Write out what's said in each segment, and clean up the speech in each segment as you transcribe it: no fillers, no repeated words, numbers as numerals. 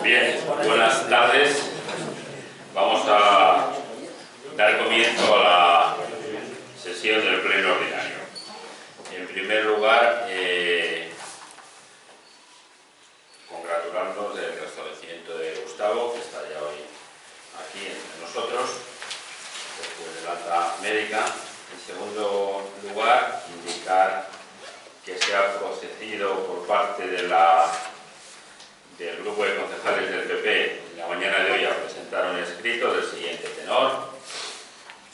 Bien, buenas tardes. Vamos a dar comienzo a la sesión del Pleno Ordinario. En primer lugar, congratularnos del restablecimiento de Gustavo, que está ya hoy aquí entre nosotros, después del alta médica. En segundo lugar, indicar que se ha procedido por parte del grupo de concejales del PP en la mañana de hoy a presentar un escrito del siguiente tenor.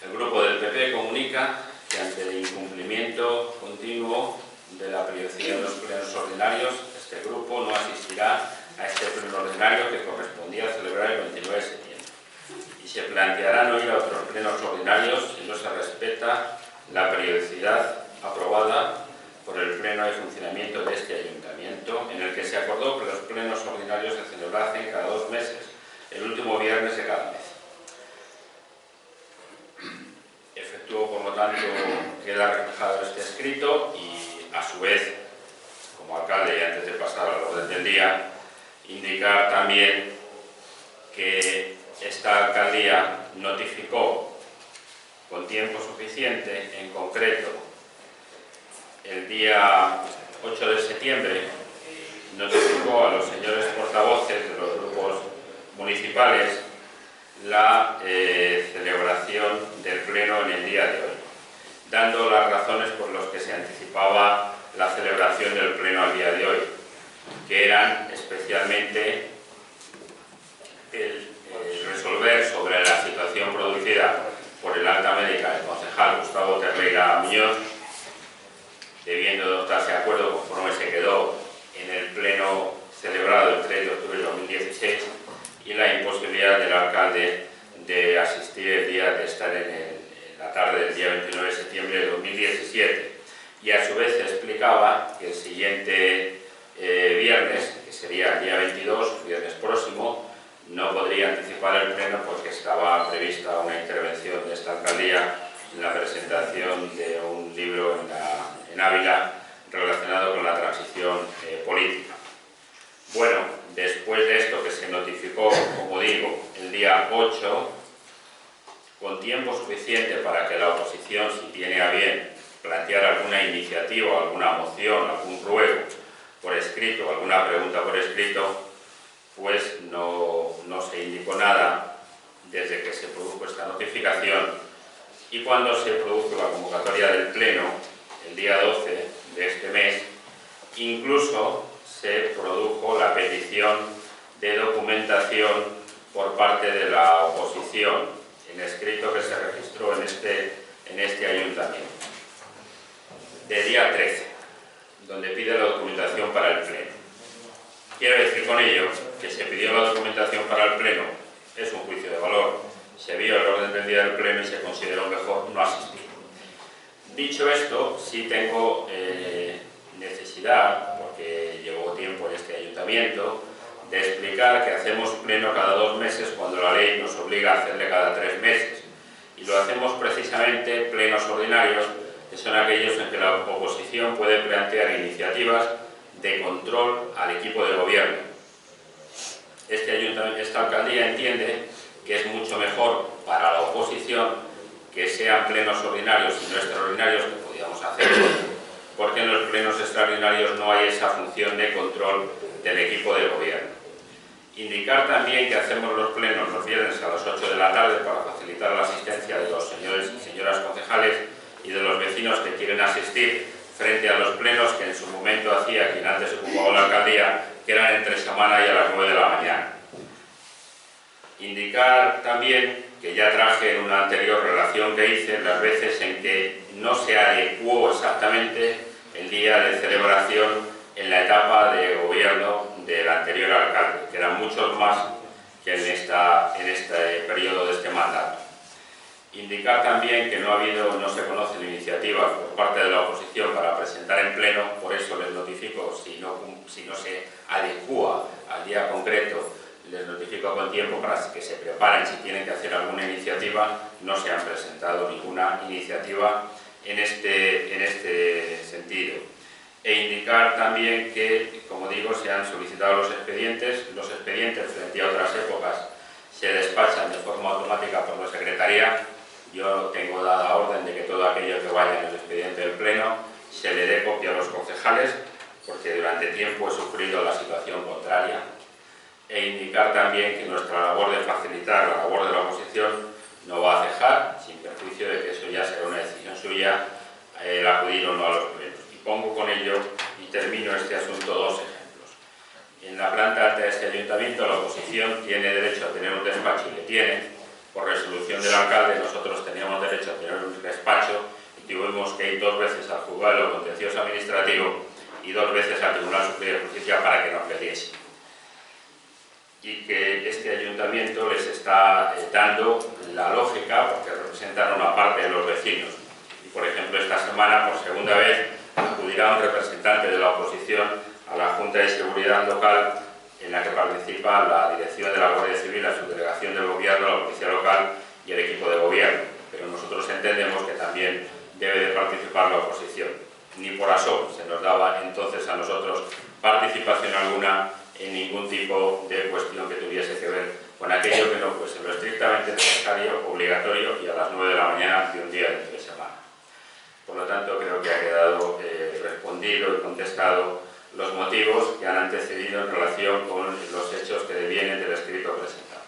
El grupo del PP comunica que ante el incumplimiento continuo de la periodicidad de los plenos ordinarios, este grupo no asistirá a este pleno ordinario que correspondía celebrar el 29 de septiembre y se planteará no ir a otros plenos ordinarios si no se respeta la periodicidad aprobada por el Pleno de Funcionamiento de este Ayuntamiento, en el que se acordó que los plenos ordinarios se celebrasen cada 2 meses, el último viernes de cada mes. Efectúo, por lo tanto, queda reflejado este escrito y, a su vez, como alcalde, y antes de pasar al orden del día, indicar también que esta alcaldía notificó con tiempo suficiente, en concreto, el día 8 de septiembre, notificó a los señores portavoces de los grupos municipales la celebración del Pleno en el día de hoy, dando las razones por las que se anticipaba la celebración del Pleno al día de hoy, que eran especialmente el resolver sobre la situación producida por el alta médica del concejal Gustavo Terreira Muñoz, debiendo adoptarse de acuerdo conforme se quedó en el pleno celebrado el 3 de octubre de 2016 y la imposibilidad del alcalde de asistir de estar en la tarde del día 29 de septiembre de 2017. Y a su vez se explicaba que el siguiente viernes, que sería el día 22, viernes próximo, no podría anticipar el pleno porque estaba prevista una intervención de esta alcaldía en la presentación de un libro en Ávila relacionado con la transición política. Bueno, después de esto que se notificó, como digo, el día 8, con tiempo suficiente para que la oposición, si tiene a bien plantear alguna iniciativa, alguna moción, algún ruego por escrito, alguna pregunta por escrito, pues no se indicó nada desde que se produjo esta notificación. Y cuando se produjo la convocatoria del Pleno, el día 12 de este mes, incluso se produjo la petición de documentación por parte de la oposición, en escrito que se registró en este ayuntamiento, de día 13, donde pide la documentación para el Pleno. Quiero decir con ello que se pidió la documentación para el Pleno, es un juicio de valor, se vio el orden del día del Pleno y se consideró mejor no asistir. Dicho esto, sí tengo necesidad, porque llevo tiempo en este ayuntamiento, de explicar que hacemos pleno cada 2 meses cuando la ley nos obliga a hacerle cada 3 meses. Y lo hacemos precisamente plenos ordinarios, que son aquellos en que la oposición puede plantear iniciativas de control al equipo de gobierno. Esta alcaldía entiende que es mucho mejor para la oposición que sean plenos ordinarios y no extraordinarios, que podíamos hacer, porque en los plenos extraordinarios no hay esa función de control del equipo de gobierno. Indicar también que hacemos los plenos los viernes a las 8 de la tarde para facilitar la asistencia de los señores y señoras concejales y de los vecinos que quieren asistir frente a los plenos que en su momento hacía quien antes ocupaba la alcaldía, que eran entre semana y a las 9 de la mañana. Indicar también que ya traje en una anterior relación que hice las veces en que no se adecuó exactamente el día de celebración en la etapa de gobierno del anterior alcalde, que eran muchos más que en este periodo de este mandato. Indicar también que no se conocen iniciativas por parte de la oposición para presentar en pleno, por eso les notifico, si no se adecúa al día concreto, les notifico con tiempo para que se preparen si tienen que hacer alguna iniciativa. No se han presentado ninguna iniciativa en este sentido. E indicar también que, como digo, se han solicitado los expedientes frente a otras épocas se despachan de forma automática por la Secretaría. Yo tengo dada orden de que todo aquello que vaya en el expediente del Pleno se le dé copia a los concejales, porque durante tiempo he sufrido la situación contraria. E indicar también que nuestra labor de facilitar la labor de la oposición no va a cejar, sin perjuicio de que eso ya será una decisión suya, el acudir o no a los plenos. Y pongo con ello, y termino este asunto, dos ejemplos. En la planta alta de este ayuntamiento la oposición tiene derecho a tener un despacho y le tiene. Por resolución del alcalde nosotros teníamos derecho a tener un despacho y tuvimos que ir 2 veces al juzgado de lo contencioso administrativo y 2 veces al Tribunal Superior de Justicia para que nos pidiesen. Y que este ayuntamiento les está dando la lógica, porque representan una parte de los vecinos. Y por ejemplo, esta semana, por segunda vez, acudirá un representante de la oposición a la Junta de Seguridad Local, en la que participa la dirección de la Guardia Civil, la subdelegación del Gobierno, la Policía Local y el equipo de gobierno. Pero nosotros entendemos que también debe de participar la oposición. Ni por asomo se nos daba entonces a nosotros participación alguna en ningún tipo de cuestión que tuviese que ver con aquello que no fuese lo estrictamente necesario, obligatorio y a las 9 de la mañana de un día de semana. Por lo tanto, creo que ha quedado respondido y contestado los motivos que han antecedido en relación con los hechos que devienen del escrito presentado.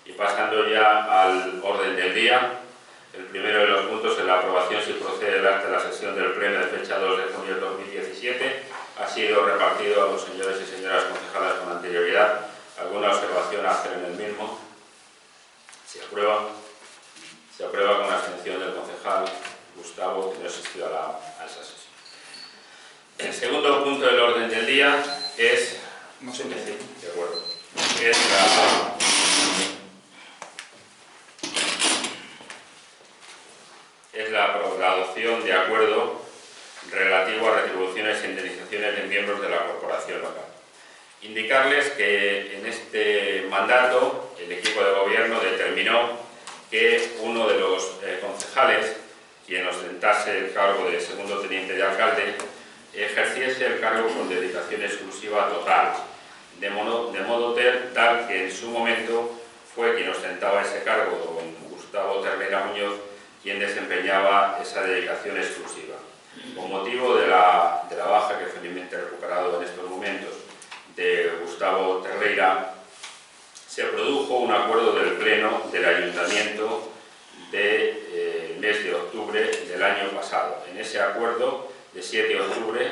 Y pasando ya al orden del día, el primero de los puntos es la aprobación si procede el acta de la sesión del Pleno de fecha 2 de junio de 2017. Ha sido repartido a los señores y señoras concejales con anterioridad. ¿Alguna observación a hacer en el mismo? Se aprueba. Se aprueba con la abstención del concejal Gustavo, que no asistió a esa sesión. El segundo punto del orden del día es... No sé qué decir. De acuerdo. Es la adopción de acuerdo relativo a retribuciones e indemnizaciones de miembros de la corporación local. Indicarles que en este mandato el equipo de gobierno determinó que uno de los concejales, quien ostentase el cargo de segundo teniente de alcalde, ejerciese el cargo con dedicación exclusiva total, de modo tal que en su momento fue quien ostentaba ese cargo, don Gustavo Terreira Muñoz, quien desempeñaba esa dedicación exclusiva. Con motivo de la baja que felizmente he recuperado en estos momentos de Gustavo Terreira, se produjo un acuerdo del Pleno del Ayuntamiento del mes de octubre del año pasado. En ese acuerdo de 7 de octubre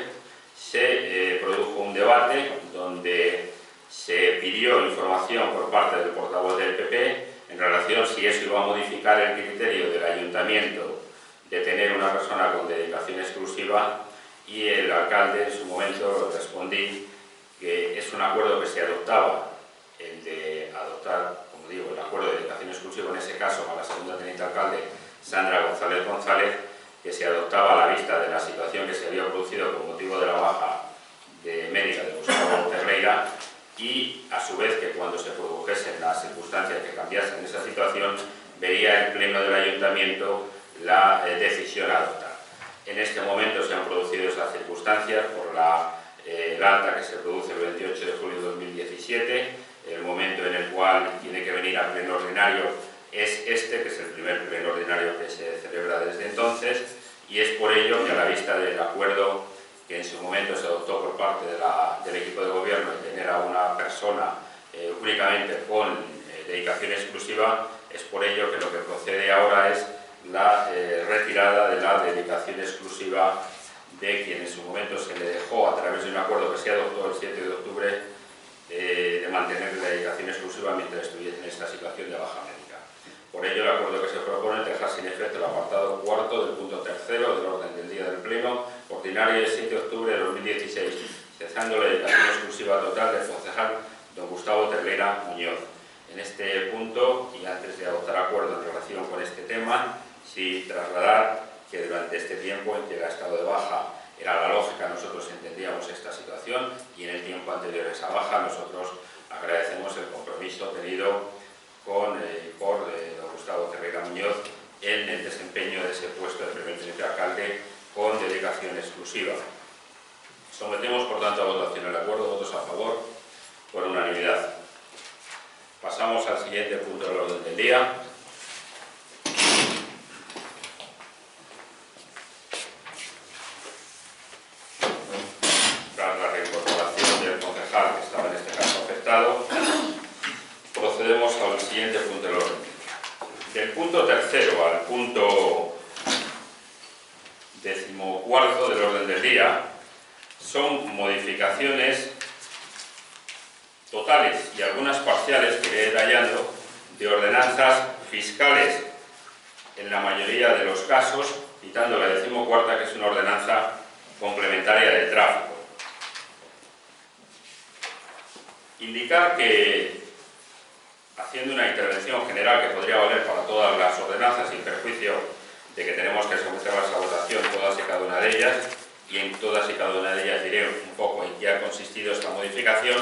se produjo un debate donde se pidió información por parte del portavoz del PP en relación si eso iba a modificar el criterio del Ayuntamiento de tener una persona con dedicación exclusiva, y el alcalde en su momento respondí que es un acuerdo que se adoptaba, el de adoptar, como digo, el acuerdo de dedicación exclusiva, en ese caso a la segunda teniente alcalde Sandra González González, que se adoptaba a la vista de la situación que se había producido con motivo de la baja de médica de Gustavo Terreira, y a su vez que cuando se produjesen las circunstancias que cambiasen esa situación, vería el Pleno del Ayuntamiento la decisión a adoptar. En este momento se han producido esas circunstancias por el alta que se produce el 28 de julio de 2017, el momento en el cual tiene que venir al pleno ordinario es este, que es el primer pleno ordinario que se celebra desde entonces, y es por ello que a la vista del acuerdo que en su momento se adoptó por parte del equipo de gobierno de tener a una persona únicamente con dedicación exclusiva, es por ello que lo que procede ahora es la retirada de la dedicación exclusiva de quien en su momento se le dejó, a través de un acuerdo que se adoptó el 7 de octubre, de mantener la dedicación exclusiva mientras estuviese en esta situación de baja médica. Por ello, el acuerdo que se propone es dejar sin efecto el apartado cuarto del punto tercero del orden del día del Pleno, por ordinario del 7 de octubre de 2016, cesando la dedicación exclusiva total del concejal don Gustavo Terleira Muñoz. En este punto, y antes de adoptar acuerdo en relación con este tema, sí trasladar que durante este tiempo en que el estado de baja era la lógica, nosotros entendíamos esta situación, y en el tiempo anterior a esa baja nosotros agradecemos el compromiso tenido por don Gustavo Terleira Muñoz en el desempeño de ese puesto de primer teniente de alcalde con dedicación exclusiva. Sometemos, por tanto, a votación el acuerdo. Votos a favor por unanimidad. Pasamos al siguiente punto del orden del día. Tras la reincorporación del concejal que estaba en este caso afectado, procedemos al siguiente punto del orden del día. Del punto tercero al punto 14º del orden del día son modificaciones totales y algunas parciales que iré detallando de ordenanzas fiscales en la mayoría de los casos, quitando la 14ª, que es una ordenanza complementaria de tráfico. Indicar que, haciendo una intervención general que podría valer para todas las ordenanzas, sin perjuicio de que tenemos que someterlas a votación todas y cada una de ellas, y en todas y cada una de ellas diré un poco en qué ha consistido esta modificación,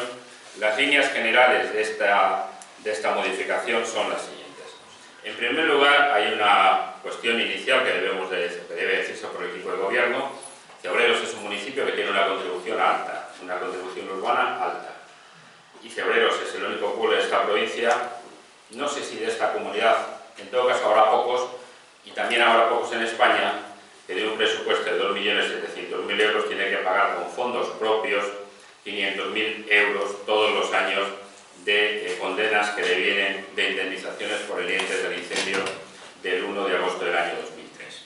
las líneas generales de esta modificación son las siguientes. En primer lugar, hay una cuestión inicial que debe decirse por el equipo de gobierno. Cebreros es un municipio que tiene una contribución alta, una contribución urbana alta. Y Cebreros es el único pueblo de esta provincia, no sé si de esta comunidad, en todo caso habrá pocos, y también habrá pocos en España, que de un presupuesto de 2.700.000 euros tiene que pagar con fondos propios 500.000 euros todos los años de condenas que devienen de indemnizaciones por provenientes del incendio del 1 de agosto del año 2003.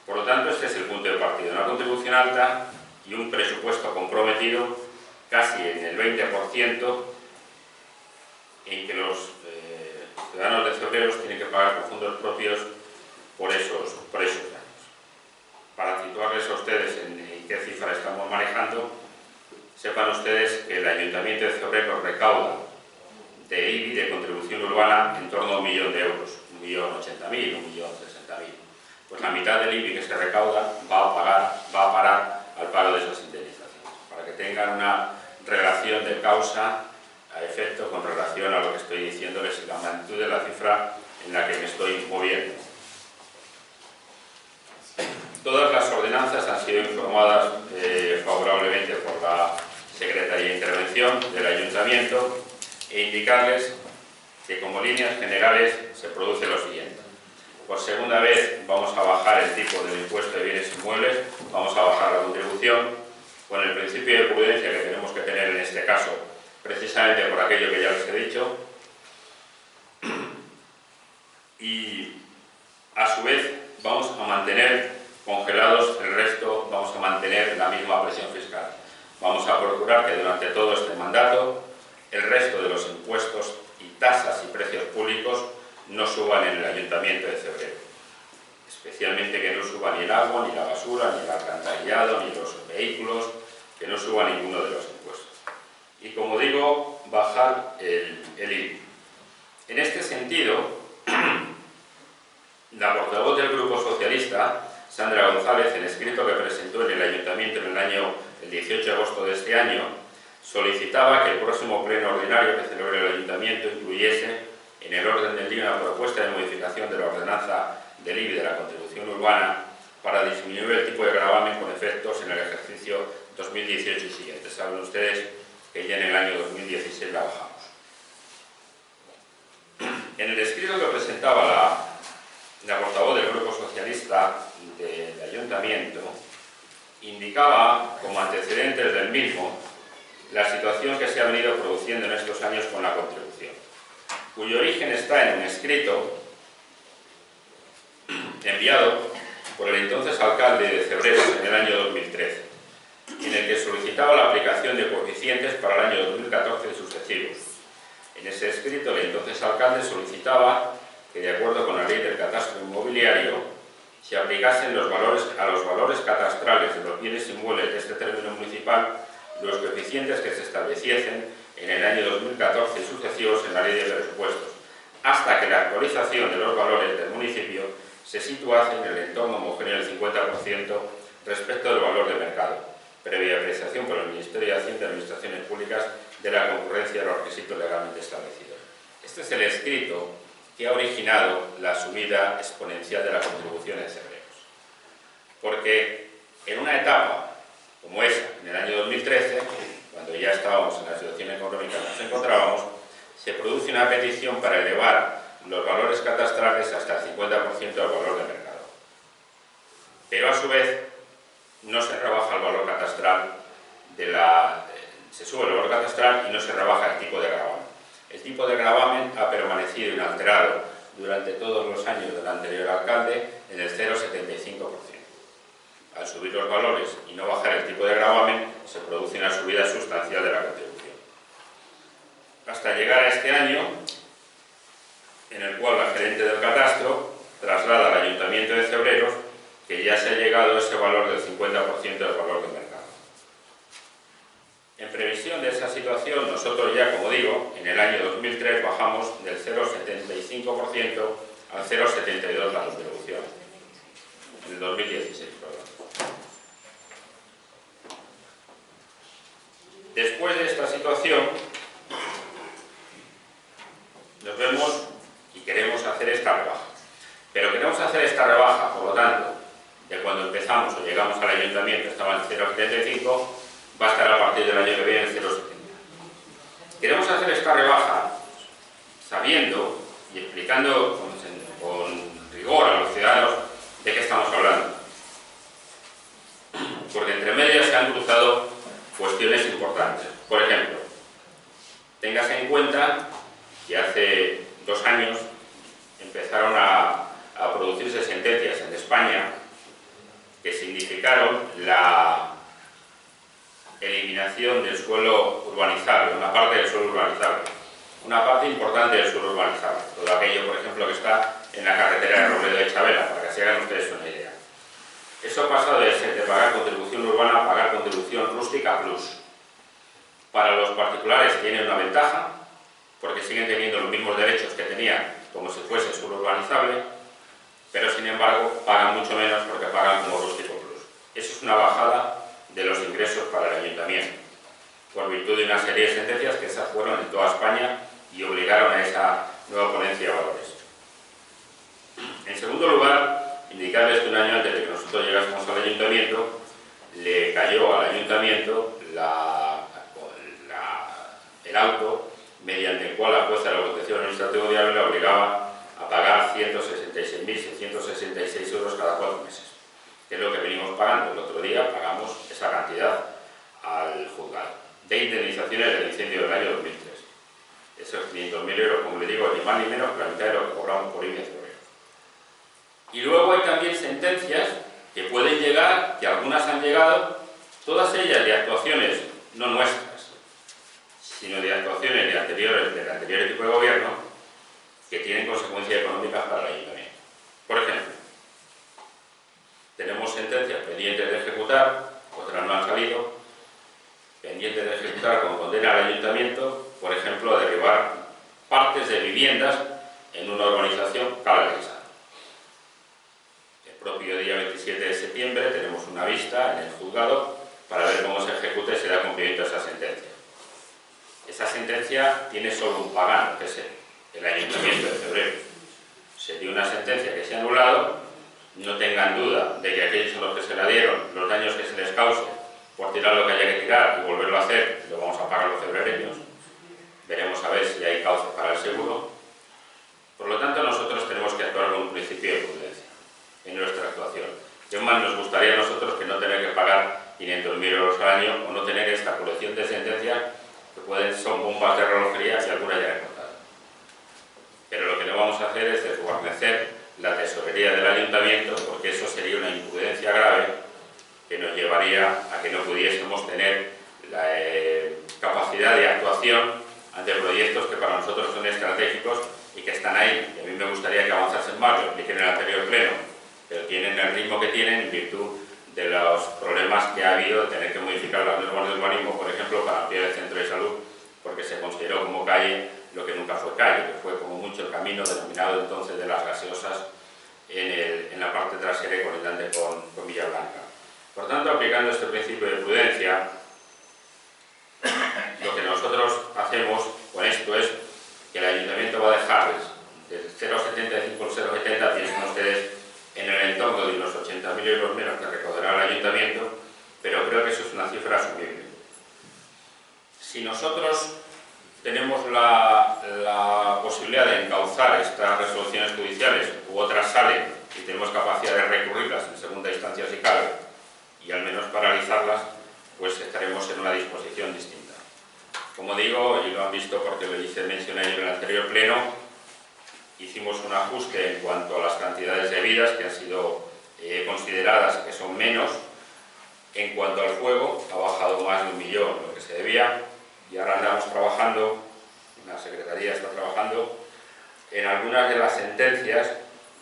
Por lo tanto, este es el punto de partida, una contribución alta y un presupuesto comprometido casi en el 20% en que los ciudadanos de Cebreros tienen que pagar con fondos propios por esos años. Para situarles a ustedes en qué cifra estamos manejando, sepan ustedes que el Ayuntamiento de Cebreros recauda de IBI, de contribución urbana, en torno a 1 millón de euros, 1.080.000, 1.060.000. Pues la mitad del IBI que se recauda va a parar al pago de esas indemnizaciones, para que tengan una relación de causa a efecto con relación a lo que estoy diciéndoles y la magnitud de la cifra en la que me estoy moviendo. Todas las ordenanzas han sido informadas favorablemente por la Secretaría de Intervención del Ayuntamiento e indicarles que como líneas generales se produce lo siguiente. Por segunda vez vamos a bajar el tipo del impuesto de bienes inmuebles, vamos a bajar la contribución con el principio de prudencia que tenemos que tener en este caso, precisamente por aquello que ya les he dicho, y a su vez vamos a mantener congelados el resto, vamos a mantener la misma presión fiscal. Vamos a procurar que durante todo este mandato el resto de los impuestos y tasas y precios públicos no suban en el Ayuntamiento de Cebreros. Especialmente que no suba ni el agua, ni la basura, ni el alcantarillado, ni los vehículos, que no suba ninguno de los impuestos. Y como digo, bajar el IBI. En este sentido, la portavoz del Grupo Socialista, Sandra González, en escrito que presentó en el Ayuntamiento en el 18 de agosto de este año, solicitaba que el próximo pleno ordinario que celebre el Ayuntamiento incluyese en el orden del día una propuesta de modificación de la ordenanza del IBI de la contribución urbana para disminuir el tipo de gravamen con efectos en el ejercicio 2018 y siguientes. Saben ustedes que ya en el año 2016 la bajamos. En el escrito que presentaba la portavoz del Grupo Socialista del Ayuntamiento, indicaba como antecedentes del mismo la situación que se ha venido produciendo en estos años con la contribución, cuyo origen está en un escrito enviado por el entonces alcalde de Cebreros en el año 2013, en el que solicitaba la aplicación de coeficientes para el año 2014 y sucesivos. En ese escrito el entonces alcalde solicitaba que, de acuerdo con la ley del catastro inmobiliario, si aplicasen a los valores catastrales de los bienes inmuebles de este término municipal los coeficientes que se estableciesen en el año 2014 y sucesivos en la ley de presupuestos, hasta que la actualización de los valores del municipio se situase en el entorno homogéneo del 50% respecto del valor de mercado, previa apreciación por el Ministerio de Hacienda y Administraciones Públicas de la concurrencia de los requisitos legalmente establecidos. Este es el escrito que ha originado la subida exponencial de la contribución de Cebreros. Porque en una etapa como esa, en el año 2013, cuando ya estábamos en la situación económica en que nos encontrábamos, se produce una petición para elevar los valores catastrales hasta el 50% del valor de mercado. Pero a su vez no se rebaja el valor catastral se sube el valor catastral y no se rebaja el tipo de gravamen. El tipo de gravamen ha permanecido inalterado durante todos los años del anterior alcalde en el 0,75%. Al subir los valores y no bajar el tipo de gravamen, se produce una subida sustancial de la contribución. Hasta llegar a este año, en el cual la gerente del catastro traslada al Ayuntamiento de Cebreros que ya se ha llegado a ese valor del 50% del valor de mercado. En previsión de esa situación, nosotros ya, como digo, en el año 2003 bajamos del 0,75% al 0,72% la contribución. En el 2016, perdón. Después de esta situación, nos vemos y queremos hacer esta rebaja. Pero queremos hacer esta rebaja, por lo tanto, de cuando empezamos o llegamos al ayuntamiento estaba en 0,75, va a estar a partir del año que viene en 0,70. Queremos hacer esta rebaja sabiendo y explicando con rigor a los ciudadanos de qué estamos hablando. Porque entre medias se han cruzado cuestiones importantes. Por ejemplo, téngase en cuenta que hace 2 años empezaron a producirse sentencias en España que significaron la eliminación del suelo urbanizable, una parte del suelo urbanizable, una parte importante del suelo urbanizable, todo aquello, por ejemplo, que está en la carretera de Robledo de Chabela, para que se hagan ustedes una idea. Eso ha pasado de pagar contribución urbana a pagar contribución rústica plus. Para los particulares tiene una ventaja, porque siguen teniendo los mismos derechos que tenían como si fuese suelo urbanizable, pero sin embargo pagan mucho menos porque pagan como rústico plus. Eso es una bajada de los ingresos para el ayuntamiento, por virtud de una serie de sentencias que esas fueron en toda España y obligaron a esa nueva ponencia de valores. En segundo lugar, indicarles que un año antes de que nosotros llegásemos al ayuntamiento, le cayó al ayuntamiento el auto mediante el cual la jueza de la protección administrativa de Ávila obligaba a pagar 166.666 euros cada 4 meses, que es lo que venimos pagando. El otro día pagamos esa cantidad al juzgado de indemnizaciones del incendio del año 2003. Esos 500.000 euros, como le digo, ni más ni menos que la mitad de lo que cobramos por IBI en febrero. Y luego hay también sentencias que pueden llegar, que algunas han llegado, todas ellas de actuaciones no nuestras, sino de actuaciones del anterior equipo de gobierno, que tienen consecuencias económicas para el ayuntamiento. Por ejemplo, tenemos sentencias pendientes de ejecutar, otras no han salido, pendientes de ejecutar con condena al ayuntamiento, por ejemplo, a derribar partes de viviendas en una urbanización Cala de Guisado. El propio día 27 de septiembre tenemos una vista en el juzgado para ver cómo se ejecuta y se da cumplimiento a esa sentencia. Esa sentencia tiene solo un pagano, que es el Ayuntamiento de Cebreros. Se dio una sentencia que se ha anulado, no tengan duda de que aquellos a los que se la dieron, los daños que se les cause por tirar lo que haya que tirar y volverlo a hacer, lo vamos a pagar los cebrereños. Veremos a ver si hay cauce para el seguro. Por lo tanto, nosotros tenemos que actuar con un principio de prudencia en nuestra actuación. ¿Qué más nos gustaría a nosotros que no tener que pagar 500.000 euros al año o no tener esta colección de sentencias que son bombas de relojería si alguna ya he contado? Pero lo que no vamos a hacer es desguarnecer la tesorería del ayuntamiento, porque eso sería una imprudencia grave que nos llevaría a que no pudiésemos tener la capacidad de actuación ante proyectos que para nosotros son estratégicos y que están ahí. Y a mí me gustaría que avanzasen más, lo expliqué en el anterior pleno, pero tienen el ritmo que tienen en virtud de los problemas que ha habido de tener que modificar las normas de urbanismo, por ejemplo, para ampliar el centro de salud, porque se consideró como calle lo que nunca fue calle, que fue como mucho el camino denominado entonces de las gaseosas en la parte trasera y colindante con Villablanca. Por tanto, aplicando este principio de prudencia, lo que nosotros hacemos con esto es que el ayuntamiento va a dejarles del 0,75 al 0,70, piensen ustedes en el entorno de unos 80.000 euros menos que recaudará el ayuntamiento, pero creo que eso es una cifra asumible. Si nosotros tenemos la posibilidad de encauzar estas resoluciones judiciales u otras salen y tenemos capacidad de recurrirlas en segunda instancia si cabe y al menos paralizarlas, pues estaremos en una disposición distinta. Como digo, y lo han visto porque lo mencioné en el anterior pleno, hicimos un ajuste en cuanto a las cantidades debidas que han sido consideradas que son menos. En cuanto al fuego, ha bajado más de 1 millón lo que se debía y ahora andamos trabajando, la Secretaría está trabajando en algunas de las sentencias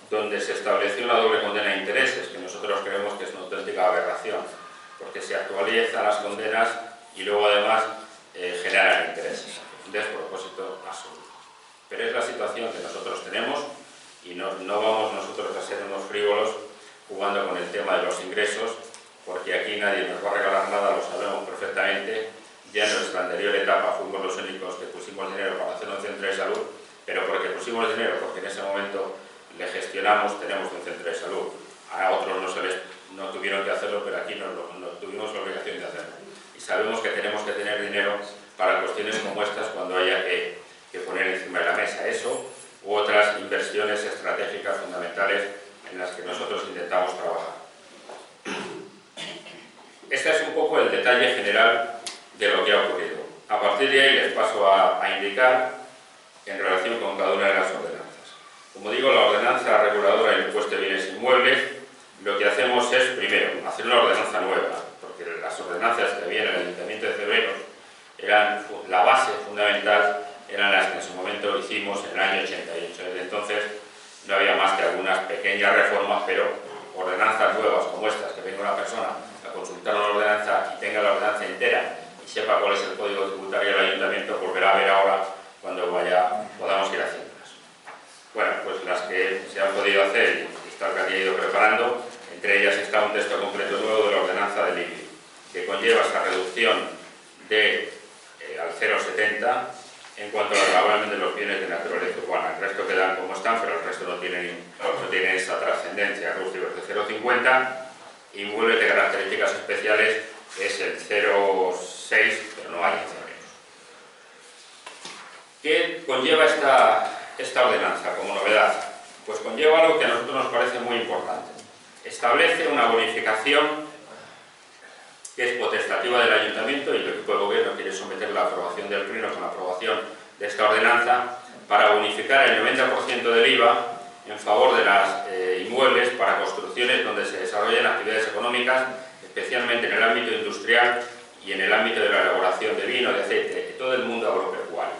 donde se estableció una doble condena de intereses, que nosotros creemos que es una auténtica aberración, porque se actualizan las condenas y luego además generan intereses, un despropósito absoluto. Pero es la situación que nosotros tenemos y no vamos nosotros a ser unos frívolos jugando con el tema de los ingresos, porque aquí nadie nos va a regalar nada, lo sabemos perfectamente. Ya en nuestra anterior etapa fuimos los únicos que pusimos dinero para hacer un centro de salud, pero porque pusimos dinero, porque en ese momento le gestionamos, tenemos un centro de salud. A otros no tuvieron que hacerlo, pero aquí no tuvimos la obligación de hacerlo. Y sabemos que tenemos que tener dinero para cuestiones como estas cuando haya que poner encima de la mesa eso u otras inversiones estratégicas fundamentales en las que nosotros intentamos trabajar. Este es un poco el detalle general de lo que ha ocurrido. A partir de ahí les paso a indicar en relación con cada una de las ordenanzas. Como digo, la ordenanza reguladora del impuesto de bienes inmuebles, lo que hacemos es, primero, hacer una ordenanza nueva, porque las ordenanzas que había en el Ayuntamiento de Cebreros eran la base fundamental, eran las que en su momento hicimos en el año 88. Desde entonces no había más que algunas pequeñas reformas, pero ordenanzas nuevas como estas, que venga una persona a consultar una ordenanza y tenga la ordenanza entera y sepa cuál es el código tributario del Ayuntamiento, volverá a ver ahora cuando podamos ir haciéndolas. Bueno, pues las que se han podido hacer y está que ha ido preparando, entre ellas está un texto completo nuevo de la ordenanza del IBI, que conlleva esa reducción al 0,70 en cuanto al gravamen de los bienes de naturaleza urbana. El resto quedan como están, pero el resto no tiene esa trascendencia. Rústicos de 0,50, inmuebles de características especiales es el 0,6, pero no hay incendios. ¿Qué conlleva esta ordenanza como novedad? Pues conlleva algo que a nosotros nos parece muy importante. Establece una bonificación que es potestativa del Ayuntamiento y el equipo de gobierno quiere someter la aprobación del Pleno con la aprobación de esta ordenanza para bonificar el 90% del IVA en favor de las inmuebles para construcciones donde se desarrollen actividades económicas, especialmente en el ámbito industrial y en el ámbito de la elaboración de vino, de aceite, de todo el mundo agropecuario.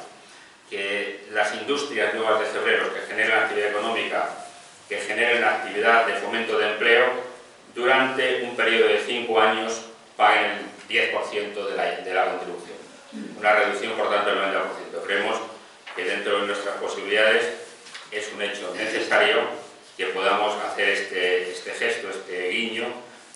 Que las industrias nuevas de Cebreros que generan actividad económica, que generen actividad de fomento de empleo, durante un periodo de 5 años paguen el 10% de la contribución. Una reducción, por tanto, del 90%. Creemos que dentro de nuestras posibilidades es un hecho necesario que podamos hacer este gesto, este guiño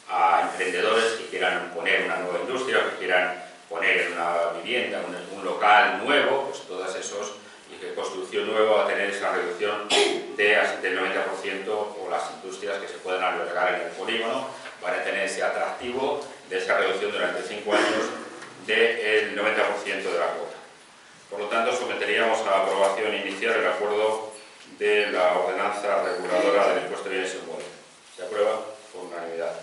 a emprendedores que quieran poner una nueva industria, que quieran poner una vivienda, un local nuevo, pues todos esos, y que construcción nueva va a tener esa reducción del 90%, o las industrias que se puedan albergar en el polígono van a tener ese atractivo de esa reducción durante 5 años del 90% de la cuota. Por lo tanto, someteríamos a aprobación inicial el acuerdo de la ordenanza reguladora del impuesto de bienes inmuebles. Se aprueba por unanimidad.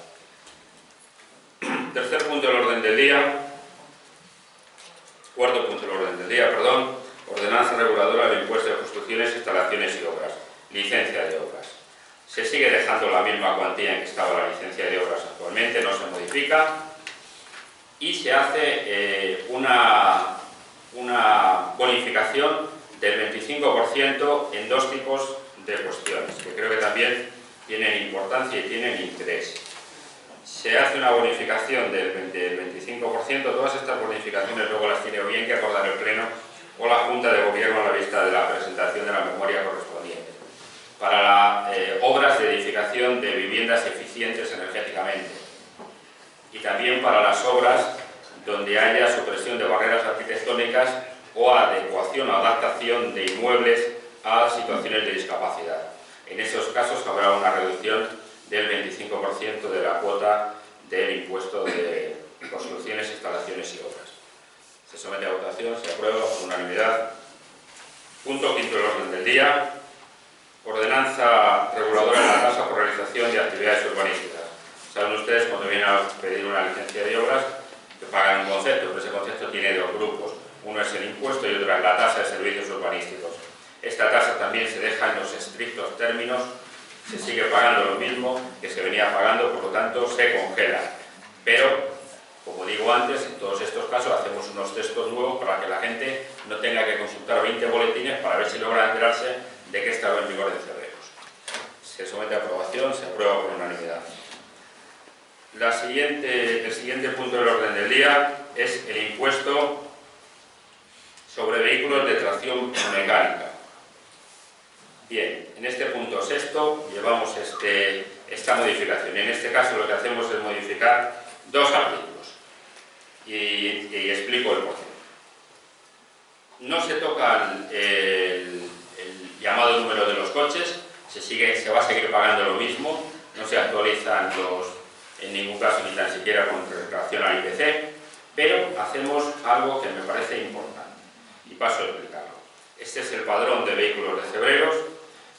Tercer punto del orden del día. Cuarto punto del orden del día, perdón. Ordenanza reguladora del impuesto de construcciones, instalaciones y obras. Licencia de obras. Se sigue dejando la misma cuantía en que estaba la licencia de obras actualmente, no se modifica. Y se hace una bonificación del 25% en 2 tipos de cuestiones, que creo que también tienen importancia y tienen interés. Se hace una bonificación del 25%, todas estas bonificaciones luego las tiene o bien que acordar el Pleno o la Junta de Gobierno a la vista de la presentación de la memoria correspondiente. Para obras de edificación de viviendas eficientes energéticamente y también para las obras donde haya supresión de barreras arquitectónicas o adecuación o adaptación de inmuebles a situaciones de discapacidad. En esos casos habrá una reducción del 25% de la cuota del impuesto de construcciones, instalaciones y obras. Se somete a votación, se aprueba por unanimidad. Punto quinto del orden del día. Ordenanza reguladora de la tasa por realización de actividades urbanísticas. Saben ustedes, cuando vienen a pedir una licencia de obras, que pagan un concepto, pero ese concepto tiene dos grupos. Uno es el impuesto y otro es la tasa de servicios urbanísticos. Esta tasa también se deja en los estrictos términos, se sigue pagando lo mismo que se venía pagando, por lo tanto se congela. Pero, como digo antes, en todos estos casos hacemos unos textos nuevos para que la gente no tenga que consultar 20 boletines para ver si logra enterarse de que estaba en vigor en febrero. Se somete a aprobación, se aprueba por unanimidad. El siguiente punto del orden del día es el impuesto sobre vehículos de tracción mecánica. Bien, en este punto sexto llevamos esta modificación. En este caso lo que hacemos es modificar dos artículos y explico el porqué. No se toca el llamado número de los coches, se va a seguir pagando lo mismo, no se actualizan en ningún caso ni tan siquiera con relación al IPC, pero hacemos algo que me parece importante y paso a explicarlo. Este es el padrón de vehículos de cebreros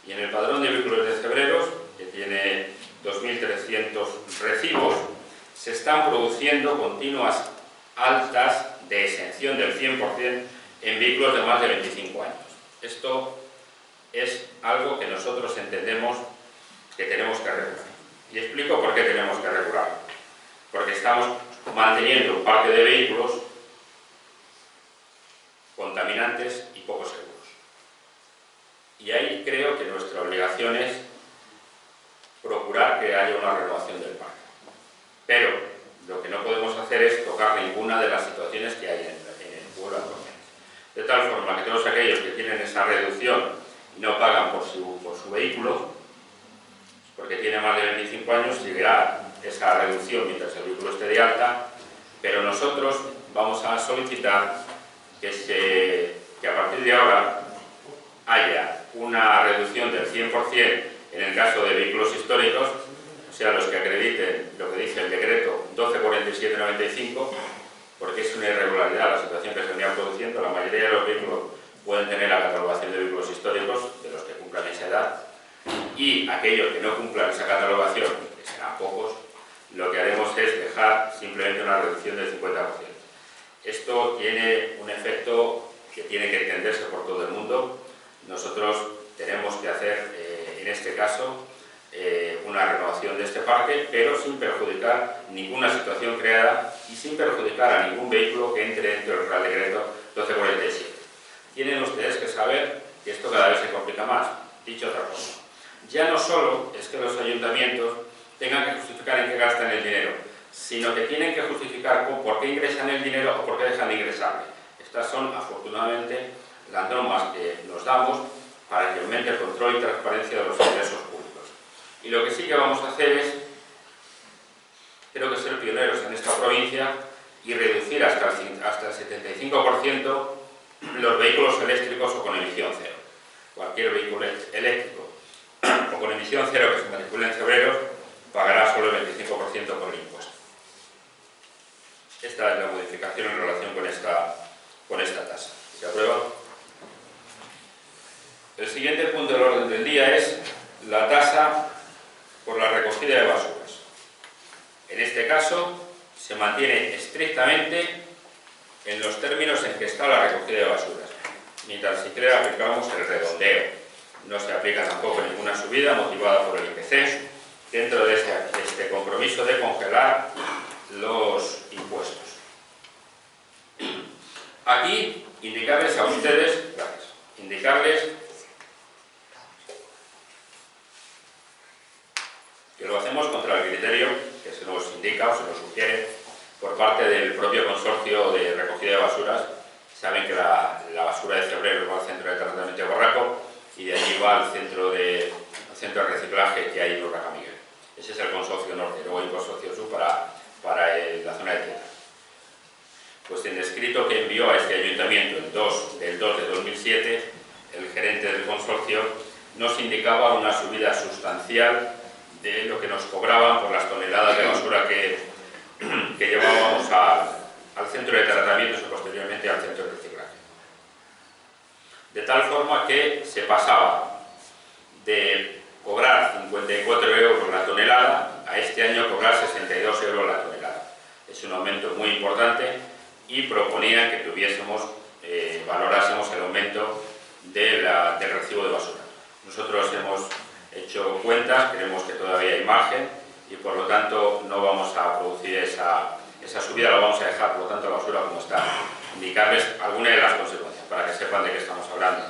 y en el padrón de vehículos de cebreros, que tiene 2.300 recibos, se están produciendo continuas altas de exención del 100% en vehículos de más de 25 años. Esto es algo que nosotros entendemos que tenemos que regular. Y explico por qué tenemos que regularlo. Porque estamos manteniendo un parque de vehículos contaminantes y poco seguros. Y ahí creo que nuestra obligación es procurar que haya una renovación del parque. Pero lo que no podemos hacer es tocar ninguna de las situaciones que hay en el pueblo actualmente. De tal forma que todos aquellos que tienen esa reducción y no pagan por su vehículo, porque tiene más de 25 años, seguirá esa reducción mientras el vehículo esté de alta, pero nosotros vamos a solicitar que a partir de ahora haya una reducción del 100% en el caso de vehículos históricos, o sea, los que acrediten lo que dice el decreto 1247/95, porque es una irregularidad la situación que se venía produciendo. La mayoría de los vehículos pueden tener la catalogación de vehículos históricos, de los que cumplan esa edad, y aquellos que no cumplan esa catalogación, que serán pocos, lo que haremos es dejar simplemente una reducción del 50%. Esto tiene un efecto que tiene que entenderse por todo el mundo. Nosotros tenemos que hacer, en este caso, una renovación de este parque, pero sin perjudicar ninguna situación creada y sin perjudicar a ningún vehículo que entre dentro del Real Decreto 1247. Tienen ustedes que saber que esto cada vez se complica más. Dicho otra cosa, ya no solo es que los ayuntamientos tengan que justificar en qué gastan el dinero, sino que tienen que justificar por qué ingresan el dinero o por qué dejan de ingresarle. Estas son, afortunadamente, las normas que nos damos para que aumente el control y transparencia de los ingresos públicos. Y lo que sí que vamos a hacer es, creo que ser pioneros en esta provincia y reducir hasta el 75% los vehículos eléctricos o con emisión cero. Cualquier vehículo eléctrico o con emisión cero que se matricule en febrero pagará solo el 25% por el impuesto. Esta es la modificación en relación con esta tasa. ¿Se aprueba? El siguiente punto del orden del día es la tasa por la recogida de basuras. En este caso, se mantiene estrictamente en los términos en que está la recogida de basuras, mientras siquiera aplicamos el redondeo. No se aplica tampoco ninguna subida motivada por el IPC dentro de este compromiso de congelar los impuestos. Aquí, indicarles a ustedes, por parte del propio consorcio de recogida de basuras. Saben que la basura de Cebreros va al centro de tratamiento de Barraco y de allí va al centro de reciclaje que hay en Urraca Miguel. Ese es el consorcio norte. Luego hay un consorcio sur para la zona de tierra. Pues en el escrito que envió a este ayuntamiento del 2 de 2007, el gerente del consorcio nos indicaba una subida sustancial de lo que nos cobraban por las toneladas de basura que llevábamos al centro de tratamiento y posteriormente al centro de reciclaje. De tal forma que se pasaba de cobrar 54 euros la tonelada a este año cobrar 62 euros la tonelada. Es un aumento muy importante y proponía que valorásemos el aumento del recibo de basura. Nosotros hemos hecho cuentas, creemos que todavía hay margen y por lo tanto no vamos a producir esa subida, la vamos a dejar por lo tanto la basura como está. Indicarles algunas de las consecuencias para que sepan de qué estamos hablando.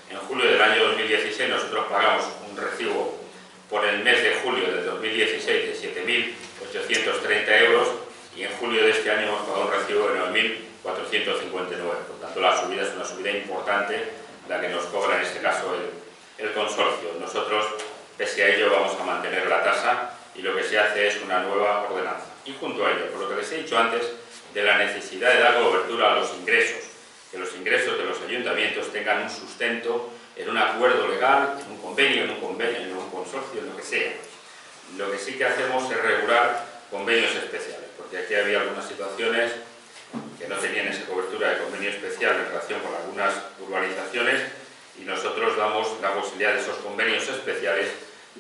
En julio del año 2016 nosotros pagamos un recibo por el mes de julio del 2016 de 7.830 euros y en julio de este año hemos pagado un recibo de 9.459. Por tanto, la subida es una subida importante, la que nos cobra en este caso el consorcio. Nosotros, pese a ello, vamos a mantener la tasa y lo que se hace es una nueva ordenanza. Y junto a ello, por lo que les he dicho antes, de la necesidad de dar cobertura a los ingresos, que los ingresos de los ayuntamientos tengan un sustento en un acuerdo legal, en un convenio, en un consorcio, en lo que sea. Lo que sí que hacemos es regular convenios especiales, porque aquí había algunas situaciones que no tenían esa cobertura de convenio especial en relación con algunas urbanizaciones y nosotros damos la posibilidad de esos convenios especiales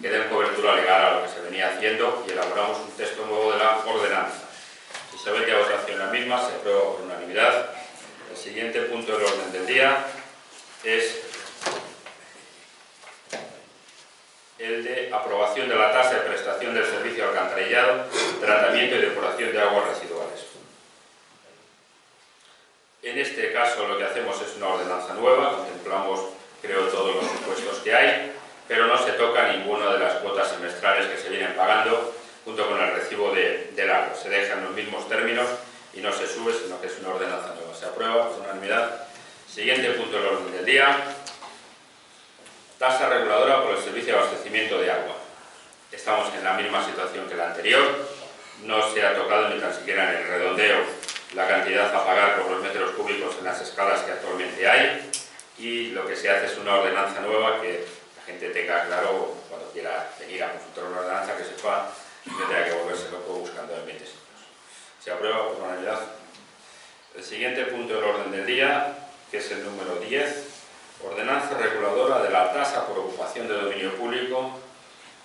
que den cobertura legal a lo que se venía haciendo y elaboramos un texto nuevo de la ordenanza. Si se somete a votación la misma, se aprueba por unanimidad. El siguiente punto del orden del día es el de aprobación de la tasa de prestación del servicio de alcantarillado, tratamiento y depuración de aguas residuales. En este caso lo que hacemos es una ordenanza nueva, contemplamos, creo, todos los impuestos que hay, pero no se toca ninguna de las cuotas semestrales que se vienen pagando junto con el recibo del agua. Se dejan los mismos términos y no se sube, sino que es una ordenanza nueva. Se aprueba por unanimidad. Siguiente punto del orden del día. Tasa reguladora por el servicio de abastecimiento de agua. Estamos en la misma situación que la anterior. No se ha tocado ni tan siquiera en el redondeo la cantidad a pagar por los metros cúbicos en las escalas que actualmente hay. Y lo que se hace es una ordenanza nueva que la gente tenga claro cuando quiera venir a consultar una ordenanza, que sepa que tenga que volverse loco buscando en 20 siglos. Se aprueba por unanimidad. El siguiente punto del orden del día, que es el número 10, ordenanza reguladora de la tasa por ocupación de dominio público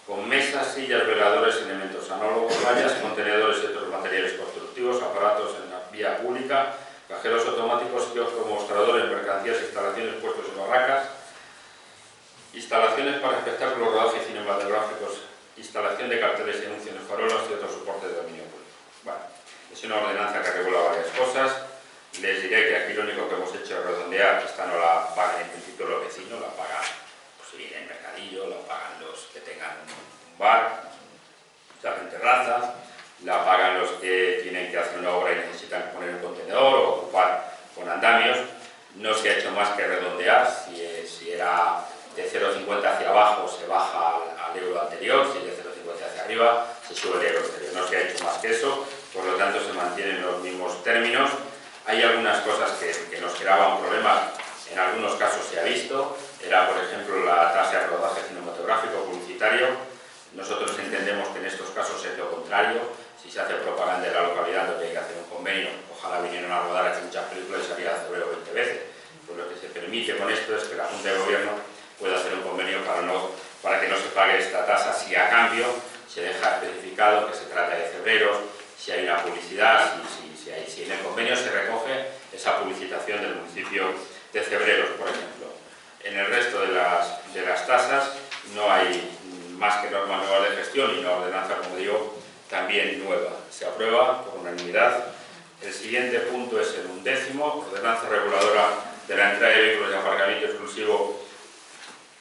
con mesas, sillas, veladores, elementos análogos, vallas, contenedores y otros materiales constructivos, aparatos en la vía pública, cajeros automáticos, kioscos, mostradores, mercancías, instalaciones, puestos y barracas, instalaciones para espectáculos, rodajes cinematográficos, instalación de carteles y anuncios en farolas y otros soportes de dominio público. Bueno, es una ordenanza que regula varias cosas. Les diré que aquí lo único que hemos hecho es redondear. Esta no la pagan en principio los vecinos, la pagan pues, si viene el mercadillo, la pagan los que tengan un bar, que hacen terrazas, la pagan los que tienen que hacer una obra y necesitan poner un contenedor o ocupar con andamios. No se ha hecho más que redondear. Si era de 0,50 hacia abajo se baja al euro anterior, si es de 0,50 hacia arriba se sube el euro anterior. No se ha hecho más que eso, por lo tanto se mantienen los mismos términos. Hay algunas cosas que nos creaban problemas, en algunos casos se ha visto, era por ejemplo la tasa de rodaje cinematográfico publicitario. Nosotros entendemos que en estos casos es lo contrario. Si se hace propaganda en la localidad donde hay que hacer un convenio, ojalá vinieran a rodar aquí muchas películas y salieran a Cebrero 20 veces. Pues lo que se permite con esto es que la Junta de Gobierno pueda hacer un convenio para que no se pague esta tasa si a cambio se deja especificado que se trata de Cebreros, si hay una publicidad, si en el convenio se recoge esa publicitación del municipio de Cebreros, por ejemplo. En el resto de las tasas no hay más que normas nuevas de gestión y una ordenanza, como digo, también nueva. Se aprueba por unanimidad. El siguiente punto es el 11º, ordenanza reguladora de la entrada de vehículos de aparcamiento exclusivo,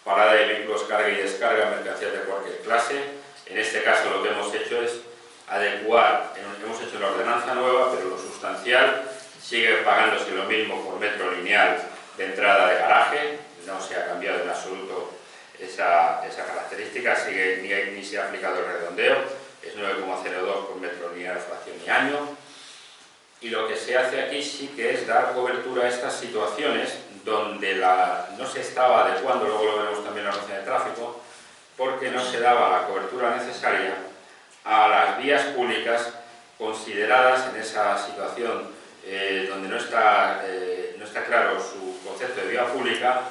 parada de vehículos, carga y descarga, mercancías de cualquier clase. En este caso lo que hemos hecho es adecuar, hemos hecho una ordenanza nueva, pero los sigue pagándose lo mismo por metro lineal de entrada de garaje, no se ha cambiado en absoluto esa característica, ni se ha aplicado el redondeo, es 9,02 por metro lineal fracción y año. Y lo que se hace aquí sí que es dar cobertura a estas situaciones donde no se estaba adecuando, luego lo veremos también en la noción de tráfico, porque no se daba la cobertura necesaria a las vías públicas consideradas en esa situación donde no está claro su concepto de vía pública,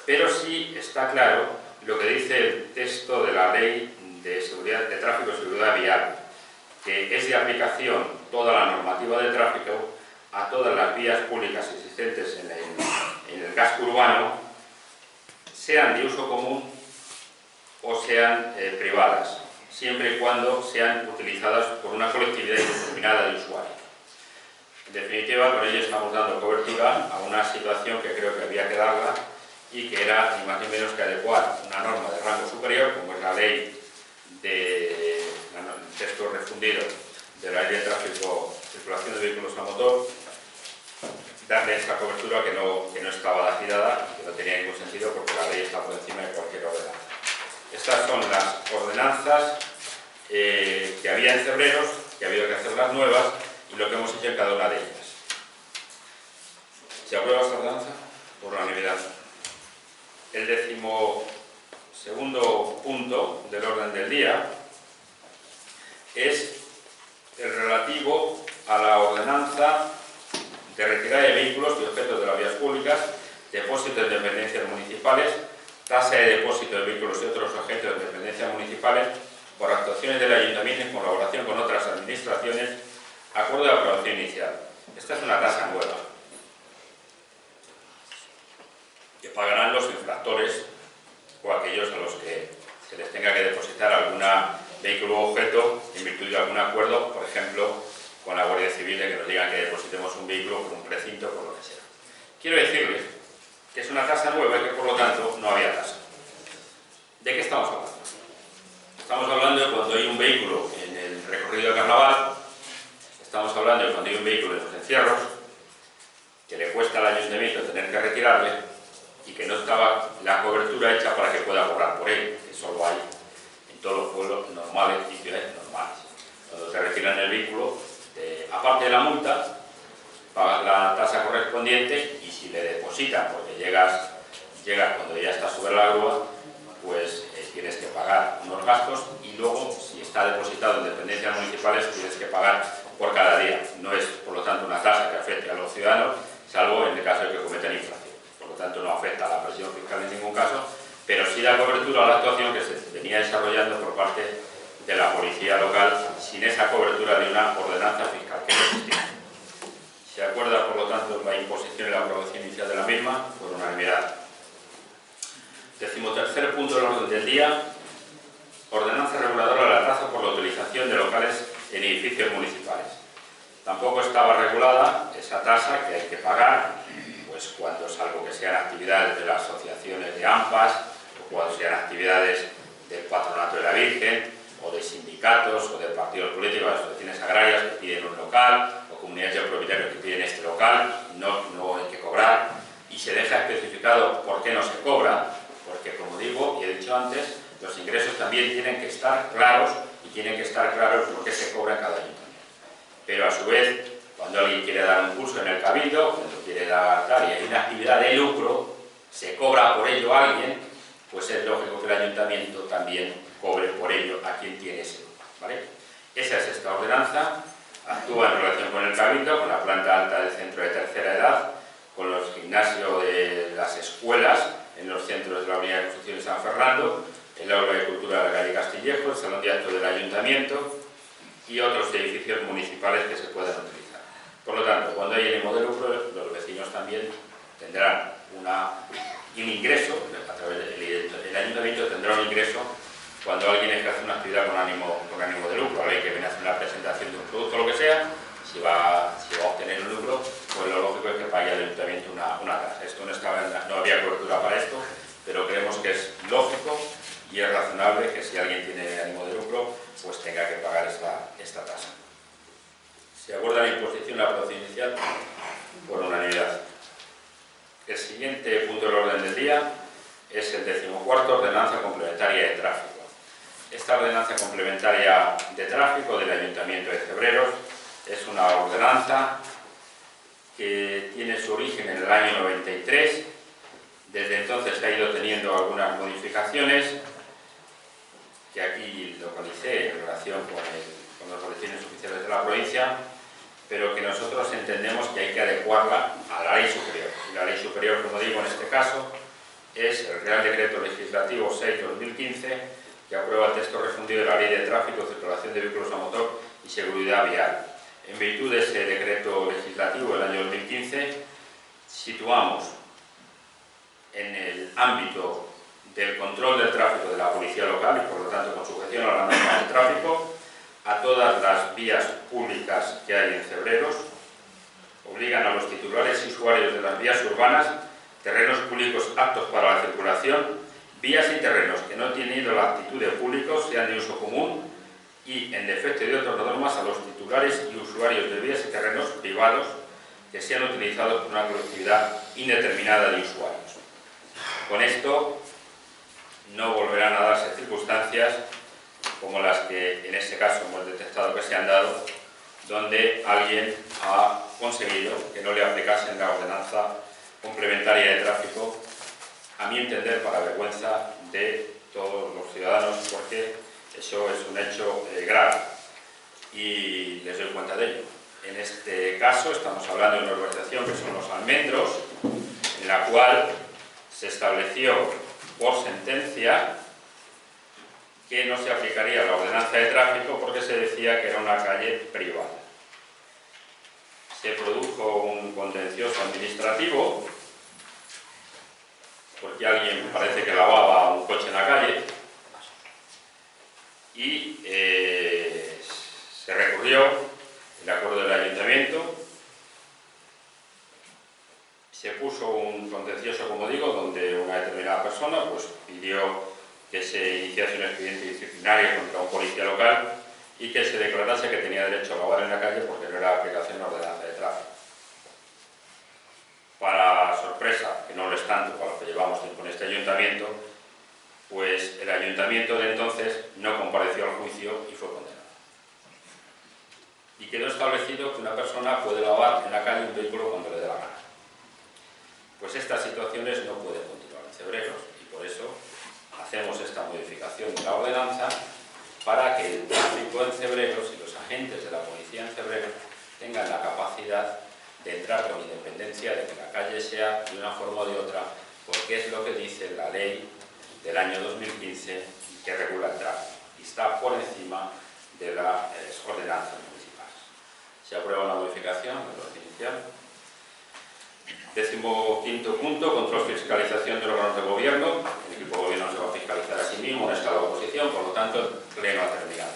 pero sí está claro lo que dice el texto de la Ley de Tráfico y Seguridad Vial, que es de aplicación toda la normativa de tráfico a todas las vías públicas existentes en el casco urbano, sean de uso común o sean privadas, siempre y cuando sean utilizadas por una colectividad indeterminada de usuarios. En definitiva, con ello estamos dando cobertura a una situación que creo que había que darla y que era ni más ni menos que adecuar una norma de rango superior, como es la ley de texto refundido de la Ley de Tráfico, Circulación de Vehículos a Motor, darle esta cobertura que no estaba dada, que no tenía ningún sentido porque la ley está por encima de cualquier ordenanza. Estas son las ordenanzas que había en Cebreros, que ha habido que hacerlas nuevas y lo que hemos hecho en cada una de ellas. ¿Se aprueba esta ordenanza? Por unanimidad. El 12º punto del orden del día es el relativo a la ordenanza de retirada de vehículos y objetos de las vías públicas, depósitos de dependencias municipales, tasa de depósito de vehículos y otros objetos de dependencias municipales por actuaciones del ayuntamiento en colaboración con otras administraciones, acuerdo de aprobación inicial. Esta es una tasa nueva que pagarán los infractores o aquellos a los que se les tenga que depositar algún vehículo o objeto en virtud de algún acuerdo, por ejemplo, con la Guardia Civil, de que nos digan que depositemos un vehículo por un precinto, por lo que sea. Quiero decirles que es una tasa nueva y que por lo tanto no había tasa. ¿De qué estamos hablando? Estamos hablando de cuando hay un vehículo en el recorrido de carnaval, estamos hablando de cuando hay un vehículo en los encierros, que le cuesta al ayuntamiento tener que retirarle y que no estaba la cobertura hecha para que pueda cobrar por él, que solo hay en todos los pueblos normales y ciudades normales. Cuando te retiran el vehículo, aparte de la multa, pagas la tasa correspondiente y si le depositan, porque llegas cuando ya está sobre la grúa, pues tienes que pagar unos gastos y luego, si está depositado en dependencias municipales, tienes que pagar por cada día. No es, por lo tanto, una tasa que afecte a los ciudadanos, salvo en el caso de que cometen infracción. Por lo tanto, no afecta a la presión fiscal en ningún caso, pero sí da cobertura a la actuación que se venía desarrollando por parte de la policía local sin esa cobertura de una ordenanza fiscal que no existía. Se acuerda, por lo tanto, la imposición y la aprobación inicial de la misma por unanimidad. 13º punto del orden del día: ordenanza reguladora de la tasa por la utilización de locales en edificios municipales. Tampoco estaba regulada esa tasa que hay que pagar, pues cuando, salvo que sean actividades de las asociaciones de AMPAs o cuando sean actividades del Patronato de la Virgen o de sindicatos o de partidos políticos, de asociaciones agrarias que piden un local o comunidades de propietarios que piden este local, no hay que cobrar, y se deja especificado por qué no se cobra, porque, como digo y he dicho antes, los ingresos también tienen que estar claros y tienen que estar claros por qué se cobra en cada ayuntamiento. Pero a su vez, cuando alguien quiere dar un curso en el cabildo, cuando quiere dar y hay una actividad de lucro, se cobra por ello a alguien, pues es lógico que el ayuntamiento también cobre por ello a quien tiene ese lucro, ¿vale? Esa es esta ordenanza. Actúa en relación con el cabildo, con la planta alta del centro de tercera edad, con los gimnasios de las escuelas, en los centros de la Unidad de Construcción de San Fernando, el aula de cultura de la calle Castillejo, el salón de actos del ayuntamiento y otros edificios municipales que se puedan utilizar. Por lo tanto, cuando hay ánimo de lucro, los vecinos también tendrán un ingreso, a través del ayuntamiento tendrá un ingreso cuando alguien ejerce una actividad con ánimo de lucro. Alguien que viene a hacer una presentación de un producto o lo que sea, si va a obtener un lucro, pues lo lógico es que pague al ayuntamiento una tasa. Esto no había cobertura para esto, pero creemos que es lógico y es razonable que si alguien tiene ánimo de lucro, pues tenga que pagar esta tasa. ¿Se acuerda la imposición y la aprobación inicial? esta ordenanza complementaria de tráfico del Ayuntamiento de Cebreros es una ordenanza que tiene su origen en el año 93. Desde entonces ha ido teniendo algunas modificaciones que aquí localicé en relación con los boletines oficiales de la provincia, pero que nosotros entendemos que hay que adecuarla a la ley superior. Y la ley superior, como digo, en este caso, es el Real Decreto Legislativo 6/2015, que aprueba el texto refundido de la Ley de Tráfico, Circulación de Vehículos a Motor y Seguridad Vial. En virtud de ese decreto legislativo del año 2015, situamos en el ámbito del control del tráfico de la policía local y, por lo tanto, con sujeción a la norma del tráfico, a todas las vías públicas que hay en Cebreros. Obligan a los titulares y usuarios de las vías urbanas, terrenos públicos aptos para la circulación, vías y terrenos que no tienen la actitud de públicos, sean de uso común, y, en defecto de otras normas, a los titulares y usuarios de vías y terrenos privados que sean utilizados por una colectividad indeterminada de usuarios. Con esto no volverán a darse circunstancias como las que en este caso hemos detectado que se han dado, donde alguien ha conseguido que no le aplicasen la ordenanza complementaria de tráfico, a mi entender, para vergüenza de todos los ciudadanos, porque eso es un hecho grave y les doy cuenta de ello. En este caso estamos hablando de una urbanización que son Los Almendros, en la cual se estableció por sentencia que no se aplicaría la ordenanza de tráfico porque se decía que era una calle privada. Se produjo un contencioso administrativo porque alguien parece que lavaba un coche en la calle y se recurrió el acuerdo del ayuntamiento. Se puso un contencioso, como digo, donde una determinada persona pues pidió que se iniciase un expediente disciplinario contra un policía local y que se declarase que tenía derecho a lavar en la calle porque no era aplicación de la ordenanza de tráfico. Para sorpresa, que no lo es tanto para lo que llevamos tiempo en este ayuntamiento, pues el ayuntamiento de entonces no compareció al juicio y fue condenado. Y quedó establecido que una persona puede lavar en la calle un vehículo cuando le dé la gana. Pues estas situaciones no pueden continuar en Cebreros y por eso hacemos esta modificación de la ordenanza para que el tráfico en Cebreros y los agentes de la policía en Cebreros tengan la capacidad de entrar con independencia de que la calle sea de una forma o de otra, porque es lo que dice la ley del año 2015 que regula el tráfico y está por encima de las ordenanzas municipales. Se aprueba la modificación del orden inicial. 15º punto, control fiscalización de órganos de gobierno. El equipo de gobierno se va a fiscalizar a sí mismo en estado de oposición, por lo tanto, el pleno ha terminado.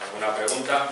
¿Alguna pregunta?